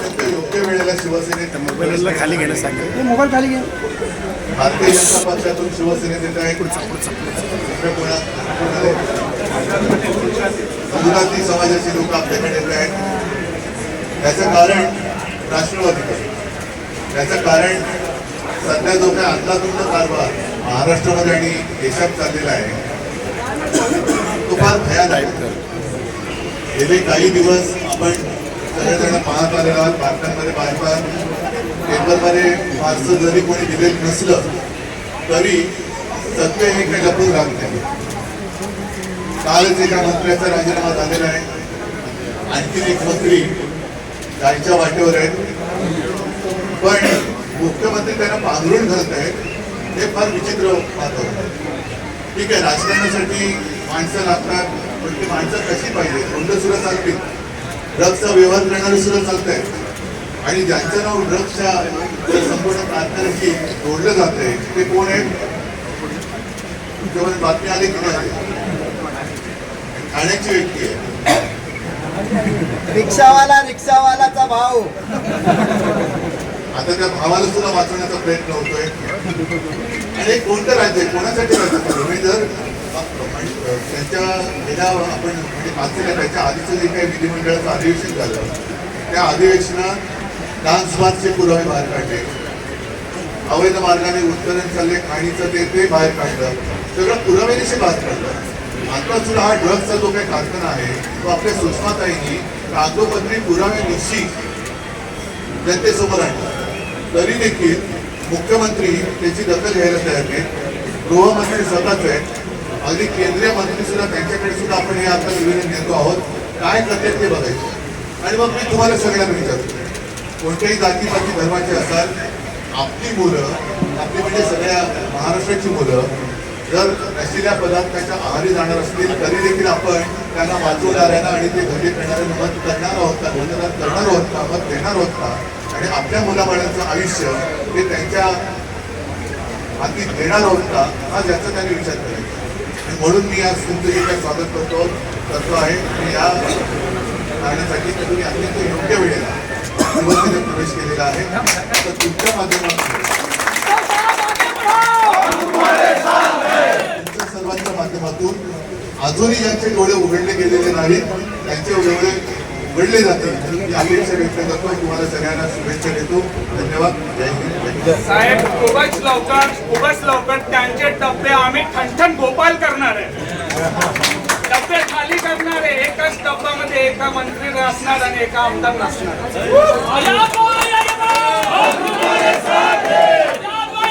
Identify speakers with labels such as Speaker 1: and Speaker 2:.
Speaker 1: अत्यंत योग्य वेळेला शिवसेनेत
Speaker 2: मोबाईल खाली घेणं सांगितलं.
Speaker 3: मोबाईल खाली घे.
Speaker 1: भारतीय जनता पक्षातून शिवसेनेत येत आहेत. गुजराती समाजाचे लोक आपल्याकडे येत आहेत. याचं कारण राष्ट्रवादी. याचं कारण सध्या जो काही अंदाधुंद कारभार महाराष्ट्रामध्ये आणि देशात चाललेला आहे तो फार भयानक. गेले काही दिवस आपण सगळेजण पाहत आलेलो आहोत. बातम्यांमध्ये पाहतात, पेपरमध्ये फारसं जरी कोणी दिलेलं नसलं तरी सत्य हे काही लपून राहत नाही. कालच एका मंत्र्याचा राजीनामा झालेला आहे. आणखीन एक मंत्री जायच्या वाटेवर आहेत. पण मुख्यमंत्री त्यांना पांघरून घालत आहेत हे फार विचित्र वातावरण. ठीक आहे, राजकारणासाठी माणसं लागतात, पण ती माणसं कशी पाहिजे? कोणतं सुद्धा चालतील, ड्रग्सचा व्यवहार करणारे सुद्धा चालत आहेत. आणि ज्यांचं नाव ड्रग्सच्या संपूर्ण कारखान्याशी जोडलं जात आहे ते कोण आहेत? तुमच्यामध्ये बातमी आली की नाही? ठाण्याची व्यक्ती आहे.
Speaker 3: रिक्षावालाचा भाऊ.
Speaker 1: आता त्या भावाला सुद्धा वाचवण्याचा प्रयत्न होतोय. आणि कोणतं राज्य आहे, कोणासाठी राज्य तुम्ही जर त्यांच्या गेल्या आपण म्हणजे मागच्या त्याच्या आधीचं जे काही विधिमंडळाचं अधिवेशन झालं त्या अधिवेशनात डान्सबारचे पुरावे बाहेर काढले, अवैध मार्गाने उत्खनन चालले खाणीचं ते बाहेर काढलं, सगळं पुराव्यानिशी बाहेर काढलं. आता सुद्धा हा ड्रग्सचा जो काही कारखाना आहे तो आपल्या सुषमाताईंनी कागदोपत्री पुराव्यानिशी जनतेसमोर आणला. तरी देखील मुख्यमंत्री त्याची दखल घ्यायला तयार नाहीत. गृहमंत्री स्वतःच आहेत. अगदी केंद्रीय मंत्री सुद्धा त्यांच्याकडे सुद्धा आपण हे आता निवेदन देतो आहोत. काय करते ते बघायचं. आणि मग मी तुम्हाला सगळ्यांना विचारतो, कोणत्याही जातीपाती धर्माचे असाल, आपली मुलं, आपली म्हणजे सगळ्या महाराष्ट्राची मुलं जर नशिल्या पदार्थाच्या आहारी जाणार असतील तरी देखील आपण त्यांना वाचवणाऱ्यांना आणि ते घरी करणाऱ्यांना मत करणार आहोत का, मतदान करणार आहोत का, मत देणार आहोत का? आणि आपल्या मुलाबाळांचं आयुष्य हे त्यांच्या हाती देणार आहोत का, हा ज्याचा त्यांनी विचार करायचा. आणि म्हणून मी आज तुमचं जे काही स्वागत करतो आहे. आणि या कारणासाठी तुम्ही अत्यंत योग्य वेळेला शिवसेनेत प्रवेश केलेला आहे. तर तुमच्या माध्यमातून तुमच्या सर्वांच्या माध्यमातून अजूनही ज्यांचे डोळे उघडले गेलेले नाहीत त्यांचे डोळे उघडले जातील ही अपेक्षा व्यक्त करतो. तुम्हाला सगळ्यांना शुभेच्छा देतो. धन्यवाद. जय हिंद.
Speaker 4: साहेब, खूपच लवकर त्यांचे डबे आम्ही ठणठण गोपाल करणार आहे. डबे खाली करणार आहे. एकाच डब्यामध्ये एका मंत्री असणार आणि एका आमदार नसणार.